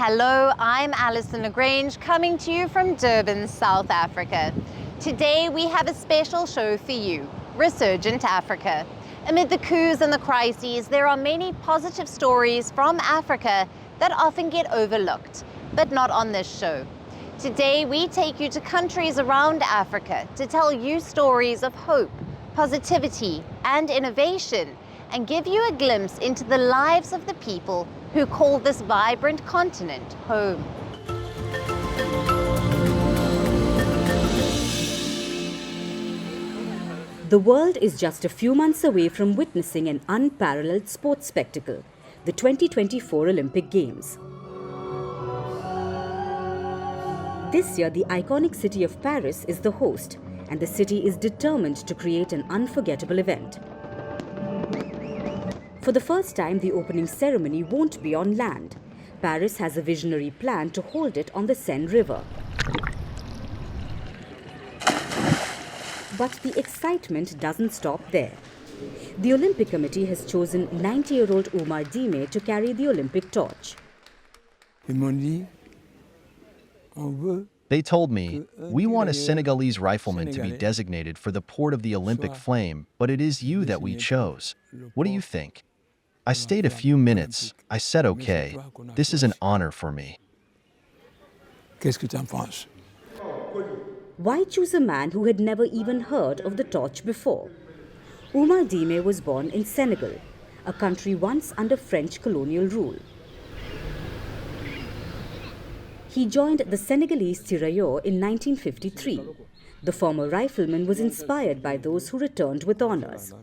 Hello, I'm Alyson Grange, coming to you from Durban, South Africa. Today we have a special show for you, Resurgent Africa. Amid the coups and the crises, there are many positive stories from Africa that often get overlooked, but not on this show. Today we take you to countries around Africa to tell you stories of hope, positivity, and innovation, and give you a glimpse into the lives of the people who call this vibrant continent home. The world is just a few months away from witnessing an unparalleled sports spectacle, the 2024 Olympic Games. This year, the iconic city of Paris is the host, and the city is determined to create an unforgettable event. For the first time, the opening ceremony won't be on land. Paris has a visionary plan to hold it on the Seine River. But the excitement doesn't stop there. The Olympic Committee has chosen 90-year-old Oumar Dime to carry the Olympic torch. They told me, we want a Senegalese rifleman to be designated for the port of the Olympic flame, but it is you that we chose. What do you think? I stayed a few minutes. I said, okay, this is an honor for me. Why choose a man who had never even heard of the torch before? Oumar Dime was born in Senegal, a country once under French colonial rule. He joined the Senegalese tirailleurs in 1953. The former rifleman was inspired by those who returned with honors.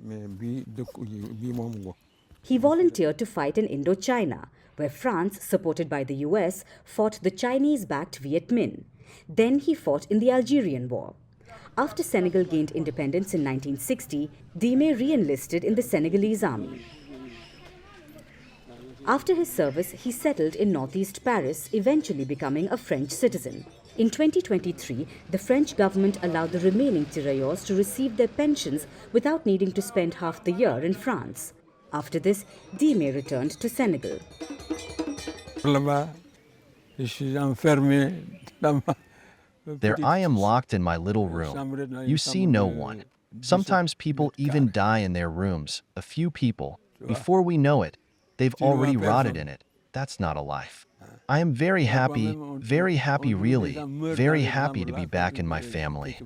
He volunteered to fight in Indochina, where France, supported by the US, fought the Chinese-backed Viet Minh. Then he fought in the Algerian War. After Senegal gained independence in 1960, Dime re-enlisted in the Senegalese army. After his service, he settled in northeast Paris, eventually becoming a French citizen. In 2023, the French government allowed the remaining tirailleurs to receive their pensions without needing to spend half the year in France. After this, Dime returned to Senegal. There I am locked in my little room. You see no one. Sometimes people even die in their rooms, a few people. Before we know it, they've already rotted in it. That's not a life. I am very happy really, very happy to be back in my family.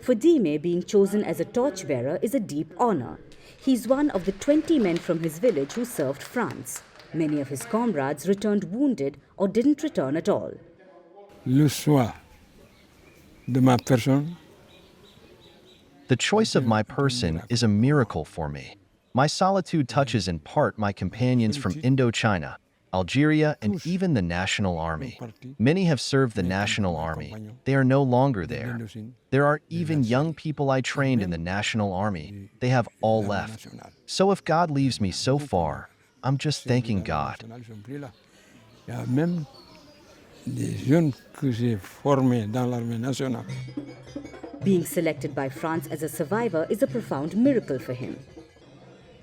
For Dime, being chosen as a torchbearer is a deep honor. He's one of the 20 men from his village who served France. Many of his comrades returned wounded or didn't return at all. The choice of my person is a miracle for me. My solitude touches in part my companions from Indochina, Algeria, and even the National Army. Many have served the National Army. They are no longer there. There are even young people I trained in the National Army. They have all left. So if God leaves me so far, I'm just thanking God. Being selected by France as a survivor is a profound miracle for him.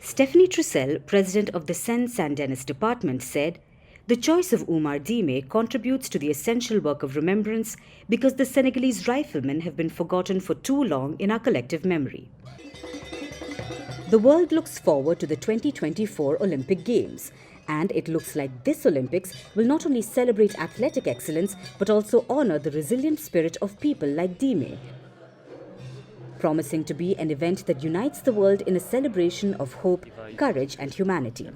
Stephanie Troussel, president of the Seine-Saint-Denis department, said, "The choice of Oumar Dime contributes to the essential work of remembrance because the Senegalese riflemen have been forgotten for too long in our collective memory." The world looks forward to the 2024 Olympic Games, and it looks like this Olympics will not only celebrate athletic excellence but also honor the resilient spirit of people like Dime, promising to be an event that unites the world in a celebration of hope, courage, and humanity.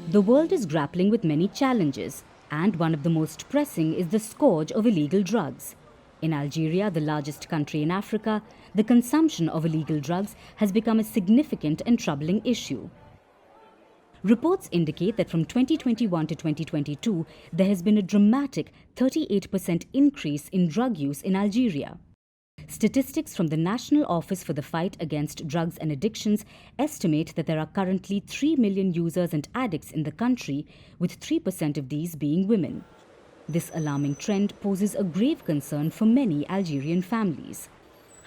The world is grappling with many challenges, and one of the most pressing is the scourge of illegal drugs. In Algeria, the largest country in Africa, the consumption of illegal drugs has become a significant and troubling issue. Reports indicate that from 2021 to 2022, there has been a dramatic 38% increase in drug use in Algeria. Statistics from the National Office for the Fight Against Drugs and Addictions estimate that there are currently 3 million users and addicts in the country, with 3% of these being women. This alarming trend poses a grave concern for many Algerian families.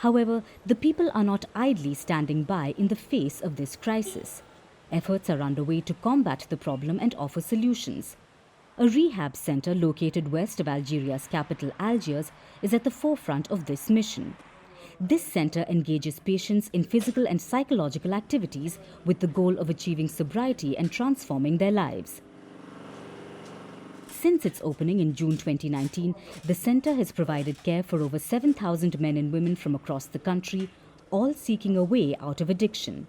However, the people are not idly standing by in the face of this crisis. Efforts are underway to combat the problem and offer solutions. A rehab center located west of Algeria's capital, Algiers, is at the forefront of this mission. This center engages patients in physical and psychological activities with the goal of achieving sobriety and transforming their lives. Since its opening in June 2019, the center has provided care for over 7,000 men and women from across the country, all seeking a way out of addiction.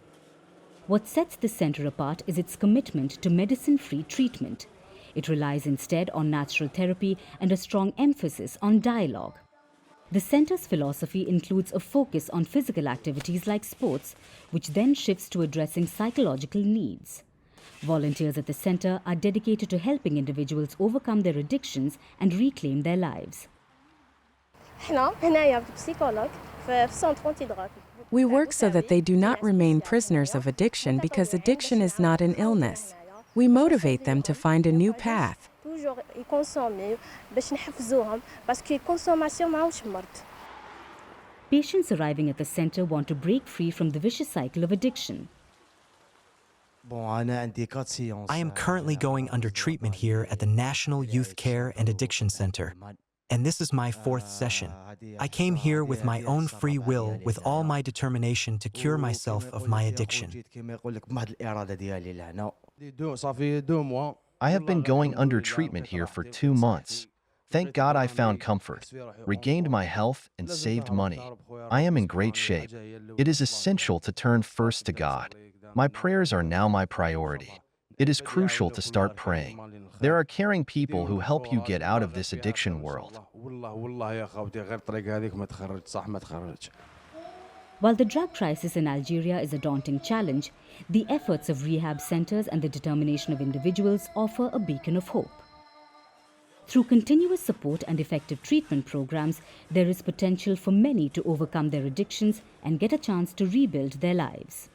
What sets this center apart is its commitment to medicine-free treatment. It relies instead on natural therapy and a strong emphasis on dialogue. The center's philosophy includes a focus on physical activities like sports, which then shifts to addressing psychological needs. Volunteers at the center are dedicated to helping individuals overcome their addictions and reclaim their lives. We work so that they do not remain prisoners of addiction because addiction is not an illness. We motivate them to find a new path. Patients arriving at the center want to break free from the vicious cycle of addiction. I am currently going under treatment here at the National Youth Care and Addiction Center, and this is my 4th session. I came here with my own free will, with all my determination to cure myself of my addiction. I have been going under treatment here for 2 months. Thank God I found comfort, regained my health, and saved money. I am in great shape. It is essential to turn first to God. My prayers are now my priority. It is crucial to start praying. There are caring people who help you get out of this addiction world. While the drug crisis in Algeria is a daunting challenge, the efforts of rehab centers and the determination of individuals offer a beacon of hope. Through continuous support and effective treatment programs, there is potential for many to overcome their addictions and get a chance to rebuild their lives.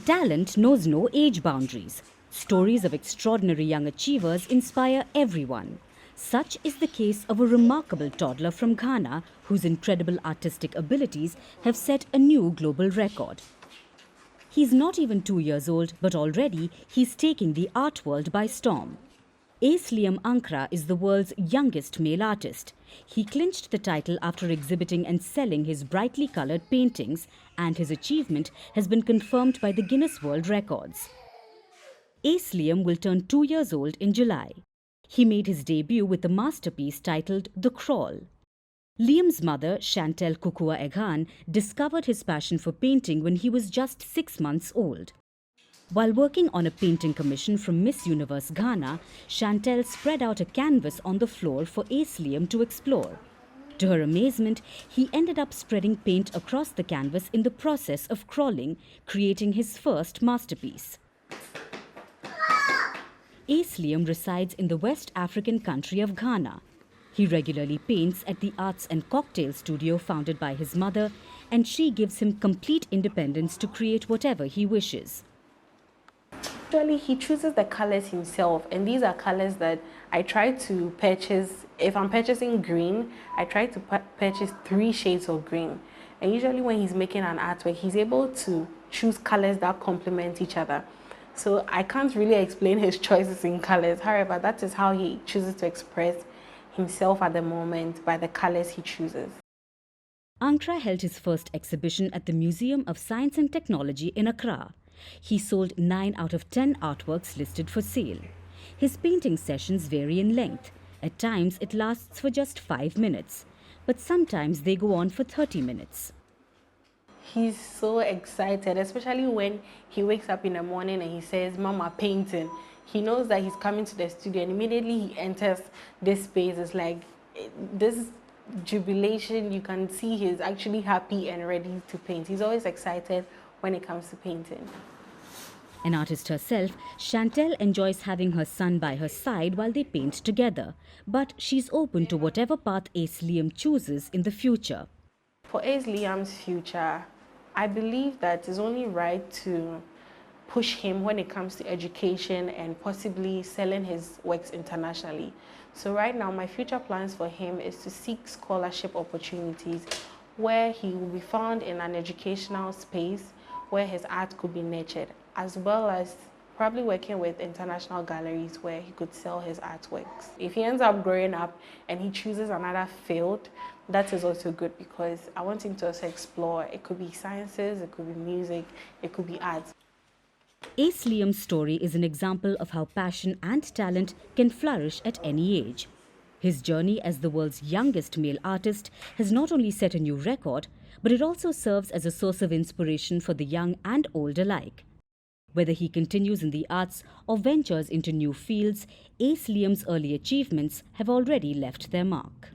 Talent knows no age boundaries. Stories of extraordinary young achievers inspire everyone. Such is the case of a remarkable toddler from Ghana whose incredible artistic abilities have set a new global record. He's not even 2 years old, but already he's taking the art world by storm. Ace Liam Ankra is the world's youngest male artist. He clinched the title after exhibiting and selling his brightly colored paintings, and his achievement has been confirmed by the Guinness World Records. Ace Liam will turn 2 years old in July. He made his debut with a masterpiece titled The Crawl. Liam's mother, Chantel Kukua Eghan, discovered his passion for painting when he was just 6 months old. While working on a painting commission from Miss Universe Ghana, Chantel spread out a canvas on the floor for Ace Liam to explore. To her amazement, he ended up spreading paint across the canvas in the process of crawling, creating his first masterpiece. Ace Liam resides in the West African country of Ghana. He regularly paints at the Arts and Cocktail Studio founded by his mother, and she gives him complete independence to create whatever he wishes. Actually, he chooses the colors himself, and these are colors that I try to purchase. If I'm purchasing green, I try to purchase 3 shades of green. And usually when he's making an artwork, he's able to choose colors that complement each other. So I can't really explain his choices in colors. However, that is how he chooses to express himself at the moment, by the colors he chooses. Ankra held his first exhibition at the Museum of Science and Technology in Accra. He sold 9 out of 10 artworks listed for sale. His painting sessions vary in length. At times it lasts for just 5 minutes, but sometimes they go on for 30 minutes. He's so excited, especially when he wakes up in the morning and he says, "Mama, painting." He knows that he's coming to the studio, and immediately he enters this space. It's like this jubilation. You can see he's actually happy and ready to paint. He's always excited when it comes to painting. An artist herself, Chantel enjoys having her son by her side while they paint together, but she's open to whatever path Ace Liam chooses in the future. For Ace Liam's future, I believe that it's only right to push him when it comes to education and possibly selling his works internationally. So right now, my future plans for him is to seek scholarship opportunities where he will be found in an educational space where his art could be nurtured, as well as probably working with international galleries where he could sell his artworks. If he ends up growing up and he chooses another field, that is also good, because I want him to also explore. It could be sciences, it could be music, it could be arts. Ace Liam's story is an example of how passion and talent can flourish at any age. His journey as the world's youngest male artist has not only set a new record, but it also serves as a source of inspiration for the young and old alike. Whether he continues in the arts or ventures into new fields, Ace Liam's early achievements have already left their mark.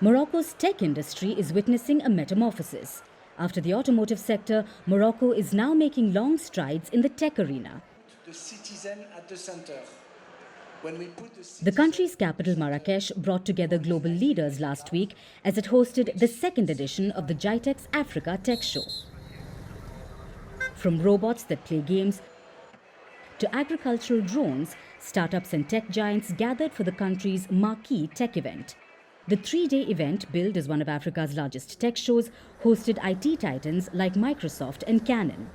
Morocco's tech industry is witnessing a metamorphosis. After the automotive sector, Morocco is now making long strides in the tech arena. The citizen at the center. The country's capital, Marrakesh, brought together global leaders last week as it hosted the second edition of the GITEX Africa Tech Show. From robots that play games to agricultural drones, startups and tech giants gathered for the country's marquee tech event. The three-day event, billed as one of Africa's largest tech shows, hosted IT titans like Microsoft and Canon.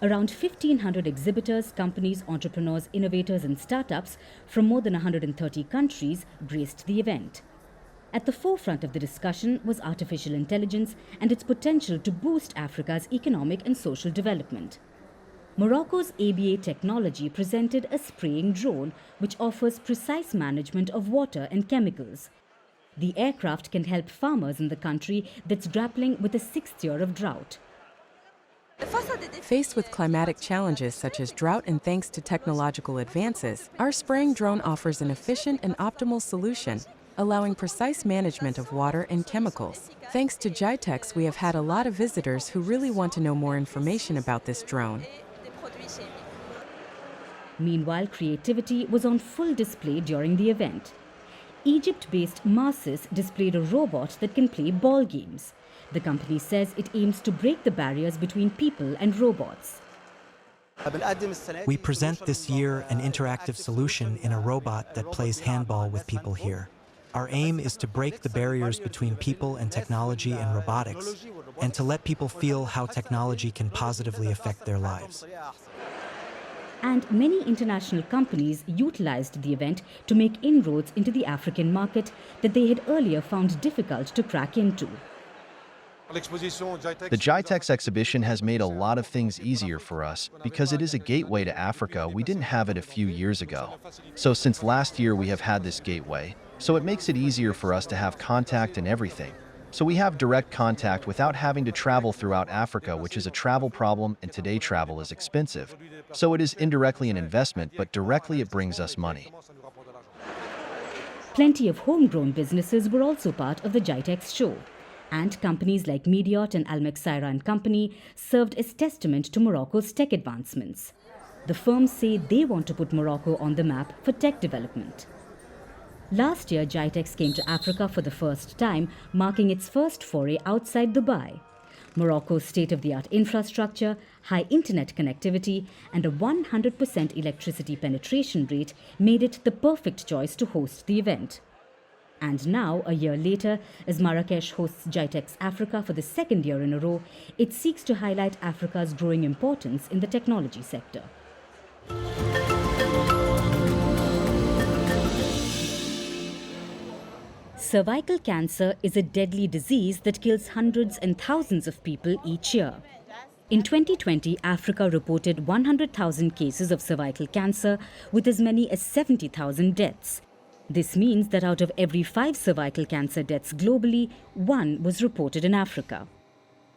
Around 1,500 exhibitors, companies, entrepreneurs, innovators and startups from more than 130 countries graced the event. At the forefront of the discussion was artificial intelligence and its potential to boost Africa's economic and social development. Morocco's ABA technology presented a spraying drone which offers precise management of water and chemicals. The aircraft can help farmers in the country that's grappling with a sixth year of drought. Faced with climatic challenges such as drought and thanks to technological advances, our spraying drone offers an efficient and optimal solution, allowing precise management of water and chemicals. Thanks to GITEX, we have had a lot of visitors who really want to know more information about this drone. Meanwhile, creativity was on full display during the event. Egypt-based Marsis displayed a robot that can play ball games. The company says it aims to break the barriers between people and robots. We present this year an interactive solution in a robot that plays handball with people here. Our aim is to break the barriers between people and technology and robotics, and to let people feel how technology can positively affect their lives. And many international companies utilized the event to make inroads into the African market that they had earlier found difficult to crack into. The GITEX exhibition has made a lot of things easier for us because it is a gateway to Africa. We didn't have it a few years ago. So since last year we have had this gateway, so it makes it easier for us to have contact and everything. So we have direct contact without having to travel throughout Africa, which is a travel problem, and today travel is expensive. So it is indirectly an investment, but directly it brings us money. Plenty of homegrown businesses were also part of the GITEX show. And companies like Mediot and Almexira & Company served as testament to Morocco's tech advancements. The firms say they want to put Morocco on the map for tech development. Last year, GITEX came to Africa for the first time, marking its first foray outside Dubai. Morocco's state-of-the-art infrastructure, high internet connectivity, and a 100% electricity penetration rate made it the perfect choice to host the event. And now, a year later, as Marrakesh hosts GITEX Africa for the second year in a row, it seeks to highlight Africa's growing importance in the technology sector. Cervical cancer is a deadly disease that kills hundreds and thousands of people each year. In 2020, Africa reported 100,000 cases of cervical cancer, with as many as 70,000 deaths. This means that out of every 5 cervical cancer deaths globally, 1 was reported in Africa.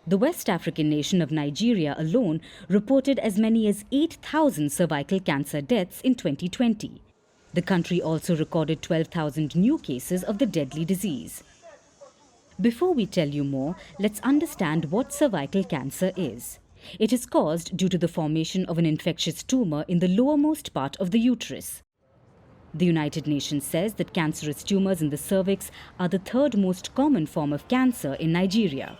The West African nation of Nigeria alone reported as many as 8,000 cervical cancer deaths in 2020. The country also recorded 12,000 new cases of the deadly disease. Before we tell you more, let's understand what cervical cancer is. It is caused due to the formation of an infectious tumour in the lowermost part of the uterus. The United Nations says that cancerous tumours in the cervix are the third most common form of cancer in Nigeria.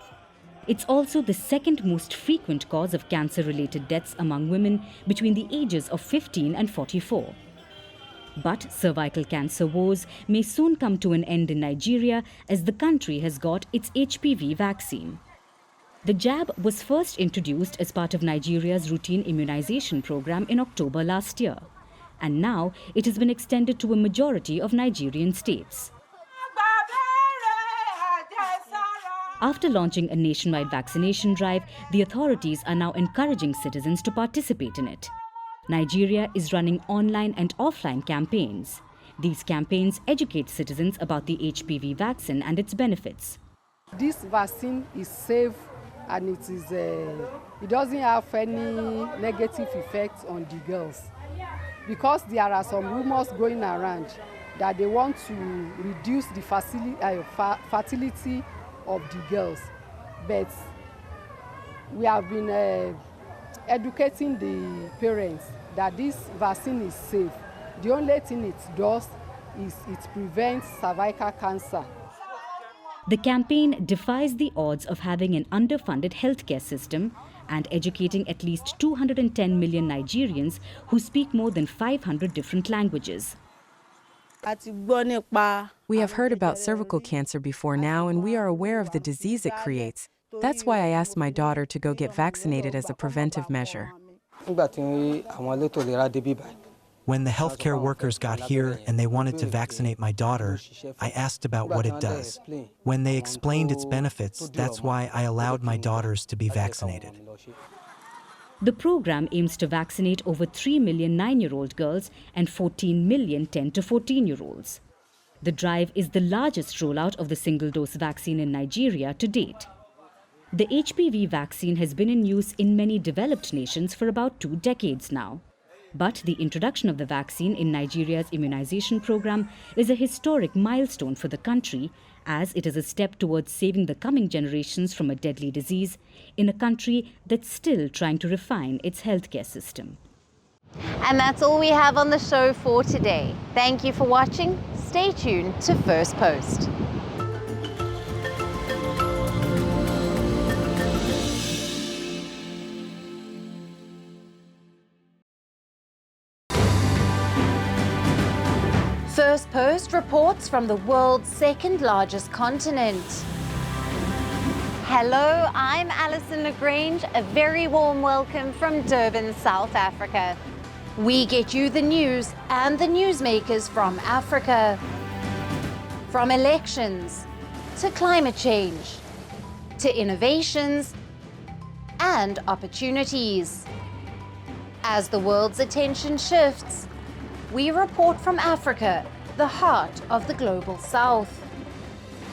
It's also the second most frequent cause of cancer-related deaths among women between the ages of 15 and 44. But cervical cancer woes may soon come to an end in Nigeria as the country has got its HPV vaccine. The jab was first introduced as part of Nigeria's routine immunization program in October last year, and now it has been extended to a majority of Nigerian states. After launching a nationwide vaccination drive, the authorities are now encouraging citizens to participate in it. Nigeria is running online and offline campaigns. These campaigns educate citizens about the HPV vaccine and its benefits. This vaccine is safe and it doesn't have any negative effects on the girls, because there are some rumors going around that they want to reduce the fertility of the girls. But we have been educating the parents that this vaccine is safe. The only thing it does is it prevents cervical cancer. The campaign defies the odds of having an underfunded healthcare system and educating at least 210 million Nigerians who speak more than 500 different languages. We have heard about cervical cancer before now, and we are aware of the disease it creates. That's why I asked my daughter to go get vaccinated as a preventive measure. When the healthcare workers got here and they wanted to vaccinate my daughter, I asked about what it does. When they explained its benefits, that's why I allowed my daughters to be vaccinated. The program aims to vaccinate over 3 million 9-year-old girls and 14 million 10 to 14-year-olds. The drive is the largest rollout of the single-dose vaccine in Nigeria to date. The HPV vaccine has been in use in many developed nations for about 2 decades now. But the introduction of the vaccine in Nigeria's immunization program is a historic milestone for the country, as it is a step towards saving the coming generations from a deadly disease in a country that's still trying to refine its healthcare system. And that's all we have on the show for today. Thank you for watching. Stay tuned to First Post. Firstpost reports from the world's second largest continent. Hello, I'm Alyson Grange. A very warm welcome from Durban, South Africa. We get you the news and the newsmakers from Africa. From elections to climate change to innovations and opportunities. As the world's attention shifts, we report from Africa, the heart of the global south.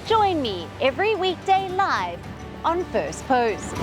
Join me every weekday live on First Post.